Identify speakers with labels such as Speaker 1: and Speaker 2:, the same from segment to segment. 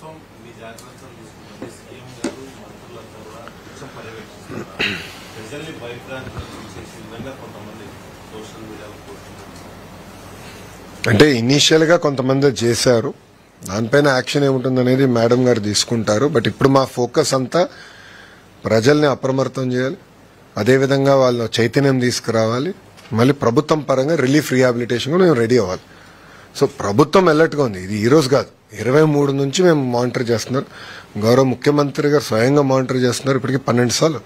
Speaker 1: ప్రభుత్వం మీ జాగ్రత్తలు తీసుకుంటుంది, సీఎం గారు మంత్రులంతా కూడా పర్యవేక్షిస్తున్నారు. ప్రజల్ని భయభ్రాంతులు చేసే విధంగా కొంతమంది సోషల్ మీడియాలో పోస్టులు
Speaker 2: అంటే ఇనీషియల్ గా కొంతమంది చేశారు, దానిపైన యాక్షన్ ఏముంటుంది అనేది మేడం గారు తీసుకుంటారు. బట్ ఇప్పుడు మా ఫోకస్ అంతా ప్రజల్ని అప్రమత్తం చేయాలి, అదేవిధంగా వాళ్ళ చైతన్యం తీసుకురావాలి, మళ్ళీ ప్రభుత్వం పరంగా రిలీఫ్ రీహాబిలిటేషన్ కూడా మేము రెడీ అవ్వాలి. సో ప్రభుత్వం అలర్ట్ గా ఉంది. ఇది ఈ రోజు కాదు, 23 నుంచి మేము మానిటర్ చేస్తున్నారు. గౌరవ ముఖ్యమంత్రి గారు స్వయంగా మానిటర్ చేస్తున్నారు. ఇప్పటికీ 12 సార్లు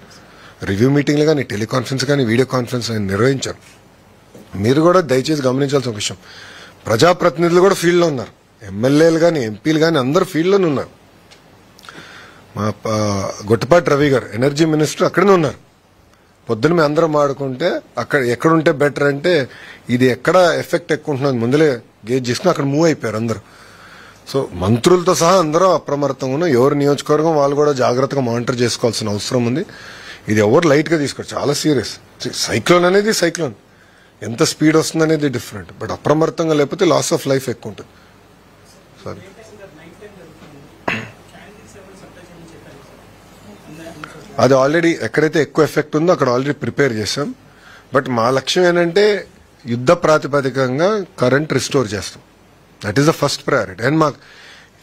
Speaker 2: రివ్యూ మీటింగ్లు కానీ, టెలికాన్ఫరెన్స్ కానీ, వీడియో కాన్ఫరెన్స్ నిర్వహించారు. మీరు కూడా దయచేసి గమనించాల్సిన విషయం, ప్రజాప్రతినిధులు కూడా ఫీల్డ్ లో ఉన్నారు. ఎమ్మెల్యేలు కానీ, ఎంపీలు కానీ అందరూ ఫీల్డ్ లోనే ఉన్నారు. మా గొట్టిపాటి రవి గారు ఎనర్జీ మినిస్టర్ అక్కడనే ఉన్నారు. పొద్దున మేము అందరం ఆడుకుంటే అక్కడ ఎక్కడుంటే బెటర్ అంటే ఇది ఎక్కడ ఎఫెక్ట్ ఎక్కువ ఉంటున్నది ముందులే గేజ్ చేసుకుని అక్కడ మూవ్ అయిపోయారు అందరూ. సో మంత్రులతో సహా అందరూ అప్రమత్తంగా ఉన్నారు. ఎవరి నియోజకవర్గం వాళ్ళు కూడా జాగ్రత్తగా మానిటర్ చేసుకోవాల్సిన అవసరం ఉంది. ఇది ఎవరు లైట్ గా తీసుకోరు, చాలా సీరియస్. సైక్లోన్ అనేది సైక్లోన్, ఎంత స్పీడ్ వస్తుంది అనేది డిఫరెంట్. బట్ అప్రమత్తంగా లేకపోతే లాస్ ఆఫ్ లైఫ్ ఎక్కువ ఉంటుంది. సారీ, అది ఆల్రెడీ ఎక్కడైతే ఎక్కువ ఎఫెక్ట్ ఉందో అక్కడ ఆల్రెడీ ప్రిపేర్ చేశాం. బట్ మా లక్ష్యం ఏంటంటే యుద్ధ ప్రాతిపదికంగా కరెంట్ రిస్టోర్ చేస్తాం. That is the first priority. And మాకు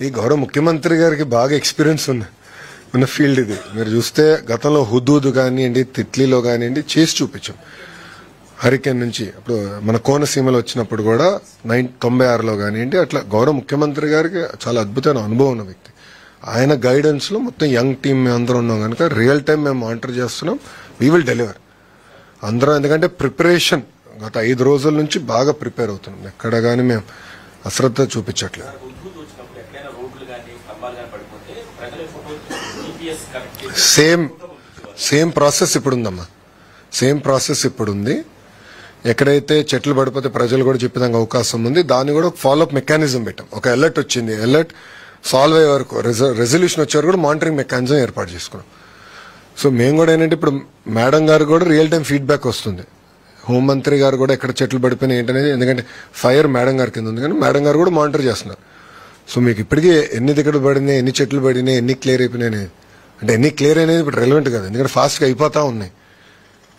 Speaker 2: ఈ గౌరవ ముఖ్యమంత్రి గారికి బాగా ఎక్స్పీరియన్స్ ఉన్న ఫీల్డ్ ఇది. మీరు చూస్తే గతంలో హుదూద్ కానివ్వండి, తిట్లీలో కానివ్వండి చేసి చూపించాం. హరికేన్ నుంచి ఇప్పుడు మన కోనసీమలో వచ్చినప్పుడు కూడా 96లో కానివ్వండి, అట్లా గౌరవ ముఖ్యమంత్రి గారికి చాలా అద్భుతమైన అనుభవం ఉన్న వ్యక్తి. ఆయన గైడెన్స్ లో మొత్తం యంగ్ టీమ్ మేము అందరం ఉన్నాం కనుక రియల్ టైం మేము మానిటర్ చేస్తున్నాం. వీ విల్ డెలివర్ అందరం. ఎందుకంటే ప్రిపరేషన్ గత 5 రోజుల నుంచి బాగా ప్రిపేర్ అవుతున్నాం. ఎక్కడ కానీ మేము అశ్రద్ధ చూపించట్లేదు. సేమ్ ప్రాసెస్ ఇప్పుడు ఉందమ్మా, సేమ్ ప్రాసెస్ ఇప్పుడు ఉంది. ఎక్కడైతే చెట్లు పడిపోతే ప్రజలు కూడా చెప్పేదానికి అవకాశం ఉంది. దాన్ని కూడా ఫాలోఅప్ మెకానిజం పెట్టాం. ఒక అలర్ట్ వచ్చింది, అలర్ట్ సాల్వ్ అయ్యే వరకు, రెజల్యూషన్ వచ్చే వరకు కూడా మానిటరింగ్ మెకానిజం ఏర్పాటు చేసుకున్నాం. సో మేము కూడా ఏంటంటే ఇప్పుడు మేడం గారు కూడా రియల్ టైం ఫీడ్బ్యాక్ వస్తుంది. హోంమంత్రి గారు కూడా ఎక్కడ చెట్లు పడిపోయినాయి ఏంటనేది, ఎందుకంటే ఫైర్ మేడం గారి కింద ఉంది కానీ మేడం గారు కూడా మానిటర్ చేస్తున్నారు. సో మీకు ఇప్పటికీ ఎన్ని దిక్కలు పడినాయి, ఎన్ని చెట్లు పడినాయి, ఎన్ని క్లియర్ అయిపోయినాయి అంటే ఎన్ని క్లియర్ అనేది ఇప్పుడు రెలవెంట్ కాదు. ఎందుకంటే ఫాస్ట్గా అయిపోతా ఉన్నాయి.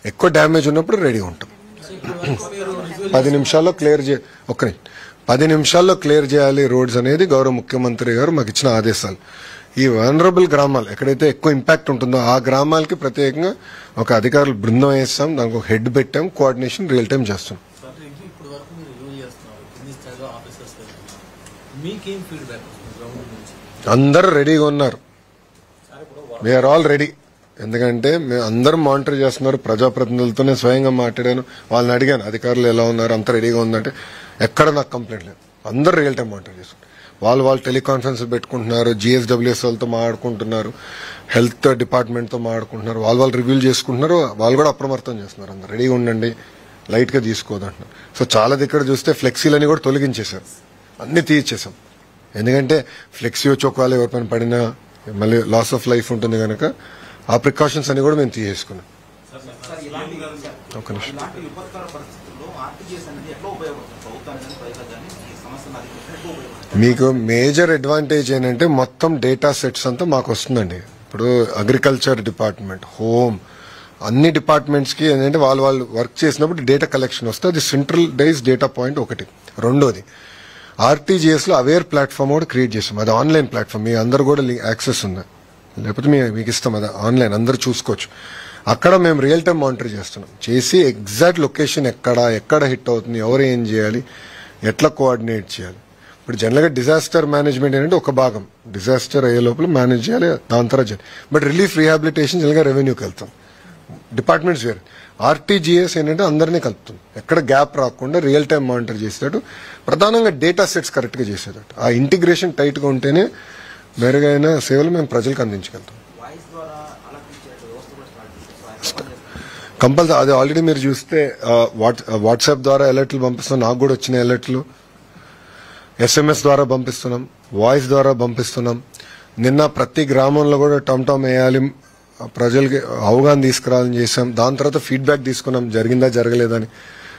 Speaker 2: ఎక్కువ డ్యామేజ్ ఉన్నప్పుడు రెడీగా ఉంటాం. 10 నిమిషాల్లో క్లియర్ 10 నిమిషాల్లో క్లియర్ చేయాలి రోడ్స్ అనేది గౌరవ ముఖ్యమంత్రి గారు మాకు ఇచ్చిన ఆదేశాలు. ఈ వనరబుల్ గ్రామాలు ఎక్కడైతే ఎక్కువ ఇంపాక్ట్ ఉంటుందో ఆ గ్రామాలకి ప్రత్యేకంగా ఒక అధికారులు బృందం వేస్తాం, దానికి ఒక హెడ్ పెట్టాం, కోఆర్డినేషన్ రియల్ టైం చేస్తాం. అందరూ రెడీగా ఉన్నారు. We are all ready. ఎందుకంటే మేము అందరం మానిటర్ చేస్తున్నారు. ప్రజాప్రతినిధులతోనే స్వయంగా మాట్లాడాను, వాళ్ళని అడిగాను అధికారులు ఎలా ఉన్నారు, అంత రెడీగా ఉందంటే ఎక్కడ నాకు కంప్లైంట్ లేదు. అందరూ రియల్ టైం మానిటర్ చేస్తున్నారు. వాళ్ళు టెలికాన్ఫరెన్స్ పెట్టుకుంటున్నారు, GSWS వాళ్ళతో మాట్లాడుకుంటున్నారు, హెల్త్ డిపార్ట్మెంట్తో మాట్లాడుకుంటున్నారు, వాళ్ళు రివ్యూ చేసుకుంటున్నారు. వాళ్ళు కూడా అప్రమత్తం చేస్తున్నారు. అందరు రెడీగా ఉండండి, లైట్ గా తీసుకోదంటున్నారు. సో చాలా దగ్గర చూస్తే ఫ్లెక్సీలని కూడా తొలగించేశారు, అన్ని తీయించేసాం. ఎందుకంటే ఫ్లెక్సీ వచ్చి ఒకవేళ ఎవరిపైన పడినా మళ్ళీ లాస్ ఆఫ్ లైఫ్ ఉంటుంది కనుక ఆ ప్రికాషన్స్ అన్ని కూడా మేము తీసేసుకున్నాం. ఒక నిమిషం. మీకు మేజర్ అడ్వాంటేజ్ ఏంటంటే మొత్తం డేటా సెట్స్ అంతా మాకు వస్తుందండి. ఇప్పుడు అగ్రికల్చర్ డిపార్ట్మెంట్, హోమ్, అన్ని డిపార్ట్మెంట్స్ కి ఏంటంటే వాళ్ళు వర్క్ చేసినప్పుడు డేటా కలెక్షన్ వస్తుంది. అది సెంట్రలైజ్ డేటా పాయింట్ ఒకటి. రెండోది RTGS లో అవేర్ ప్లాట్ఫామ్ కూడా క్రియేట్ చేస్తాం. అది ఆన్లైన్ ప్లాట్ఫామ్, మీ అందరు కూడా యాక్సెస్ ఉంది, లేకపోతే మీకు ఇస్తాం. అది ఆన్లైన్ అందరు చూసుకోవచ్చు. అక్కడ మేము రియల్ టైం మానిటర్ చేస్తున్నాం. చేసి ఎగ్జాక్ట్ లొకేషన్ ఎక్కడ హిట్ అవుతుంది, ఎవరు ఏం చేయాలి, ఎట్లా కోఆర్డినేట్ చేయాలి. ఇప్పుడు జనరల్గా డిజాస్టర్ మేనేజ్మెంట్ ఏంటంటే ఒక భాగం, డిజాస్టర్ అయ్యే లోపల మేనేజ్ చేయాలి, దాని తర్వాత చేయాలి. బట్ రిలీఫ్ రీహాబిలిటేషన్ జనరల్గా రెవెన్యూకి వెళ్తాం, డిపార్ట్మెంట్స్ వేరే. RTGS ఏంటంటే అందరినీ కలుపుతుంది, ఎక్కడ గ్యాప్ రాకుండా రియల్ టైం మానిటర్ చేసేటట్టు, ప్రధానంగా డేటా సెట్స్ కరెక్ట్ గా చేసేటట్టు. ఆ ఇంటిగ్రేషన్ టైట్ గా ఉంటేనే మెరుగైన సేవలు మేము ప్రజలకు అందించగలుగుతాం. కంపల్సరీ అది ఆల్రెడీ మీరు చూస్తే వాట్సాప్ ద్వారా అలర్ట్లు పంపిస్తున్నాం. నాకు కూడా వచ్చిన అలర్ట్లు SMS ద్వారా పంపిస్తున్నాం, వాయిస్ ద్వారా పంపిస్తున్నాం. నిన్న ప్రతి గ్రామంలో కూడా టమ్ వేయాలి, ప్రజలకి అవగాహన తీసుకురావాలని చేశాం. దాని తర్వాత ఫీడ్బ్యాక్ తీసుకున్నాం, జరిగిందా జరగలేదని.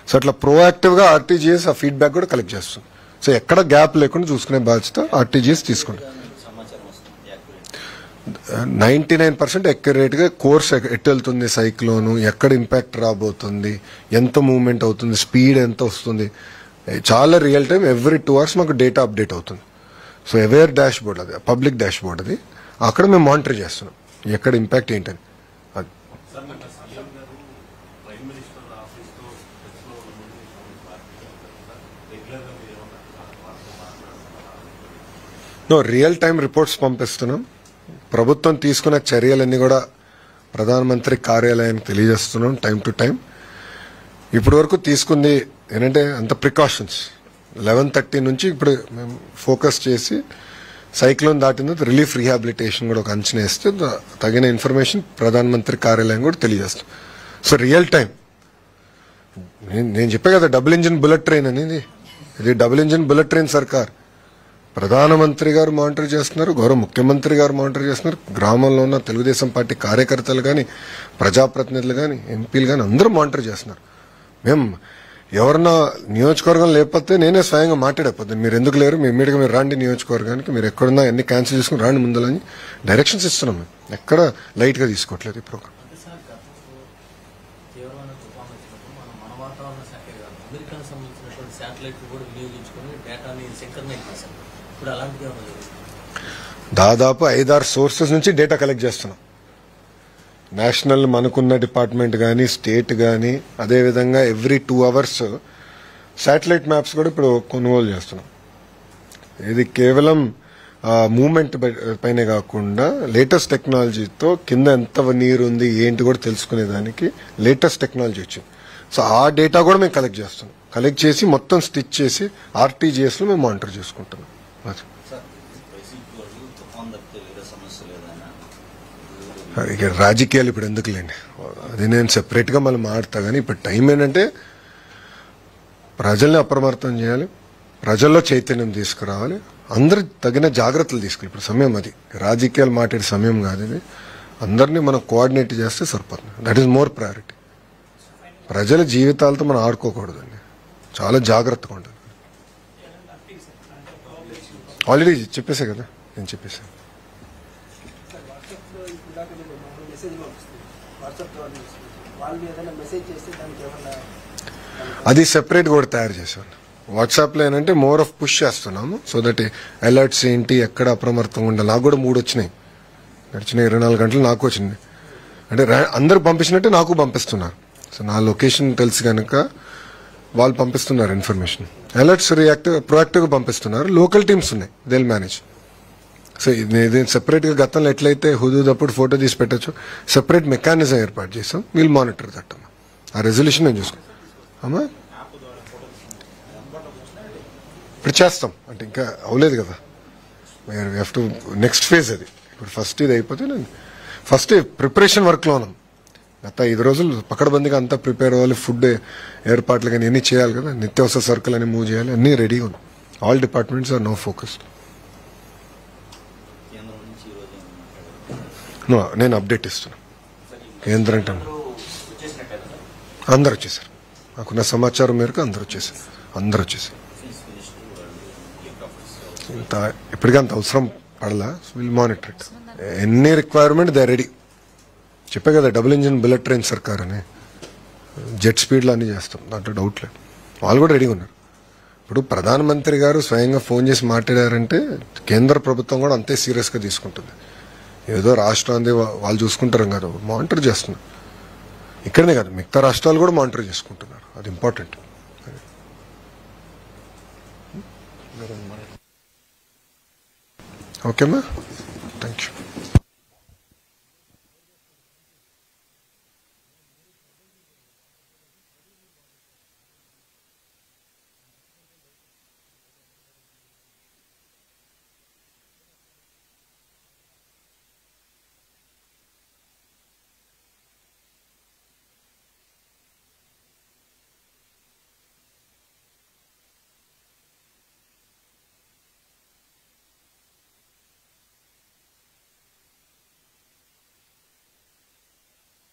Speaker 2: సో అట్లా ప్రోయాక్టివ్ గా RTGS ఆ ఫీడ్బ్యాక్ కూడా కలెక్ట్ చేస్తుంది. సో ఎక్కడ గ్యాప్ లేకుండా చూసుకునే బాధ్యత RTGS తీసుకుంటాం. 99% అక్యురేట్ గా కోర్స్ ఎట్టు వెళ్తుంది, సైక్లోను ఎక్కడ ఇంపాక్ట్ రాబోతుంది, ఎంత మూవ్మెంట్ అవుతుంది, స్పీడ్ ఎంత వస్తుంది, చాలా రియల్ టైం ఎవ్రీ 2 hours మాకు డేటా అప్డేట్ అవుతుంది. సో అవేర్ డాష్ బోర్డ్, అది పబ్లిక్ డాష్ బోర్డ్, అది అక్కడ మేము మానిటర్ చేస్తున్నాం ఎక్కడ ఇంపాక్ట్ ఏంటని. అది
Speaker 1: సార్ నిన్న సీఎం గారు ప్రైమ్ మినిస్టర్ ఆఫీస్ తో టచ్లో ఉన్నది రెగ్యులర్ గా మీరు ఏమన్నా వారితో మాట్లాడుతున్నారా?
Speaker 2: రియల్ టైం రిపోర్ట్స్ పంపిస్తున్నాం. ప్రభుత్వం తీసుకున్న చర్యలన్నీ కూడా ప్రధానమంత్రి కార్యాలయానికి తెలియజేస్తున్నాం టైం టు టైం. ఇప్పటి వరకు తీసుకుంది ఏంటంటే అంత ప్రికాషన్స్. 11:30 నుంచి ఇప్పుడు మేము ఫోకస్ చేసి సైక్లోన్ దాటిన రిలీఫ్ రీహాబిలిటేషన్ కూడా ఒక అంచనా వేస్తే తగిన ఇన్ఫర్మేషన్ ప్రధానమంత్రి కార్యాలయం కూడా తెలియజేస్తాం. సో రియల్ టైం నేను చెప్పే కదా డబుల్ ఇంజిన్ బుల్లెట్ ట్రైన్ అనేది, ఇది డబుల్ ఇంజిన్ బుల్లెట్ ట్రైన్ సర్కార్. ప్రధానమంత్రి గారు మానిటర్ చేస్తున్నారు, గౌరవ ముఖ్యమంత్రి గారు మానిటర్ చేస్తున్నారు, గ్రామంలో ఉన్న తెలుగుదేశం పార్టీ కార్యకర్తలు కానీ, ప్రజాప్రతినిధులు కానీ, ఎంపీలు కానీ అందరూ మానిటర్ చేస్తున్నారు. మేము ఎవరన్నా నియోజకవర్గం లేకపోతే నేనే స్వయంగా మాట్లాడకపోతే మీరు ఎందుకు లేరు, మీ ఇమ్మీడియట్గా మీరు రాండి నియోజకవర్గానికి, మీరు ఎక్కడున్నా అన్ని క్యాన్సిల్ చేసుకుని రాండి ముందలని డైరెక్షన్స్ ఇస్తున్నాం. మేము ఎక్కడ లైట్గా తీసుకోవట్లేదు ఈ ప్రోగ్రామ్. దాదాపు 5-6 సోర్సెస్ నుంచి డేటా కలెక్ట్ చేస్తున్నాం. నేషనల్ మనకున్న డిపార్ట్మెంట్ కానీ, స్టేట్ కానీ, అదేవిధంగా ఎవ్రీ 2 hours శాటిలైట్ మ్యాప్స్ కూడా ఇప్పుడు కొనుగోలు చేస్తున్నాం. ఇది కేవలం మూవ్మెంట్ పైనే కాకుండా లేటెస్ట్ టెక్నాలజీతో కింద ఎంత నీరు ఉంది ఏంటి కూడా తెలుసుకునేదానికి లేటెస్ట్ టెక్నాలజీ వచ్చింది. సో ఆ డేటా కూడా మేము కలెక్ట్ చేస్తున్నాం. కలెక్ట్ చేసి మొత్తం స్టిచ్ చేసి ఆర్టీజీఎస్ లో మేము మానిటర్ చేసుకుంటున్నాం. ఇక రాజకీయాలు ఇప్పుడు ఎందుకు లేండి, అది నేను సెపరేట్ గా మళ్ళీ మాట్లాడతా. కానీ ఇప్పుడు టైం ఏంటంటే ప్రజల్ని అప్రమత్తం చేయాలి, ప్రజల్లో చైతన్యం తీసుకురావాలి, అందరు తగిన జాగ్రత్తలు తీసుకోవాలి. ఇప్పుడు సమయం అది, రాజకీయాలు మాట్లాడే సమయం కాదు ఇది. అందరినీ మనం కోఆర్డినేట్ చేస్తే సరిపోతుంది. That is more priority. ప్రజల జీవితాలతో మనం ఆడుకోకూడదండి, చాలా జాగ్రత్తగా ఉండాలి. ఆల్రెడీ చెప్పేసా కదా, నేను చెప్పేసాను. అది సెపరేట్ కూడా తయారు చేసాం. వాట్సాప్ లో ఏంటంటే మోర్ ఆఫ్ పుష్ చేస్తున్నాము. సో దట్ అలర్ట్స్ ఏంటి, ఎక్కడ అప్రమత్తంగా ఉండాలి. నాకు కూడా 3 వచ్చినాయి, గడిచిన 24 గంటలు నాకు వచ్చింది. అంటే అందరు పంపించినట్టే నాకు పంపిస్తున్నారు. సో నా లొకేషన్ తెలుసు కనుక వాళ్ళు పంపిస్తున్నారు ఇన్ఫర్మేషన్. అలర్ట్స్ ప్రొయాక్టివ్ గా పంపిస్తున్నారు. లోకల్ టీమ్స్ ఉన్నాయి, దే విల్ మేనేజ్. సో ఇది సెపరేట్ గా గతంలో ఎట్లయితే హుదూదప్పుడు ఫోటో తీసి పెట్టచ్చు, సెపరేట్ మెకానిజం ఏర్పాటు చేసాం. వీల్ మానిటర్ దట్ అమ్మా. ఆ రెజల్యూషన్ నేను చూసుకో అమ్మా. ఇప్పుడు చేస్తాం అంటే ఇంకా అవ్వలేదు కదా, నెక్స్ట్ ఫేజ్ అది. ఇప్పుడు ఫస్ట్ ఇది అయిపోతే నేను ఫస్ట్ ప్రిపరేషన్ వర్క్ లో ఉన్నాం. గత 5 రోజులు పకడ్బందీగా అంతా ప్రిపేర్ అవ్వాలి. ఫుడ్ ఏర్పాట్లు కానీ అన్ని చేయాలి కదా, నిత్యావసర సరుకులు అని మూవ్ చేయాలి, అన్ని రెడీగా ఉన్నాం. All departments are no focus. నేను అప్డేట్ ఇస్తున్నా. కేంద్రం అంటే అందరు వచ్చేసారు, నాకున్న సమాచారం మేరకు అందరు వచ్చేసారు. ఇంత ఇప్పటికీ అంత అవసరం పడలా. Will monitor it. ఎన్ని రిక్వైర్మెంట్ దే రెడీ. చెప్పే కదా డబుల్ ఇంజిన్ బుల్లెట్ ట్రైన్ సర్కార్ అని, జెట్ స్పీడ్లో అన్ని చేస్తాం, దాంట్లో డౌట్ లేదు. వాళ్ళు కూడా రెడీగా ఉన్నారు. ఇప్పుడు ప్రధానమంత్రి గారు స్వయంగా ఫోన్ చేసి మాట్లాడారంటే కేంద్ర ప్రభుత్వం కూడా అంతే సీరియస్ గా తీసుకుంటుంది. ఏదో రాష్ట్రాన్ని వాళ్ళు చూసుకుంటారు కదా, మానిటర్ చేస్తున్నారు. ఇక్కడనే కాదు, మిగతా రాష్ట్రాలు కూడా మానిటర్ చేసుకుంటున్నారు. అది ఇంపార్టెంట్. ఓకేమ్మా, thank you.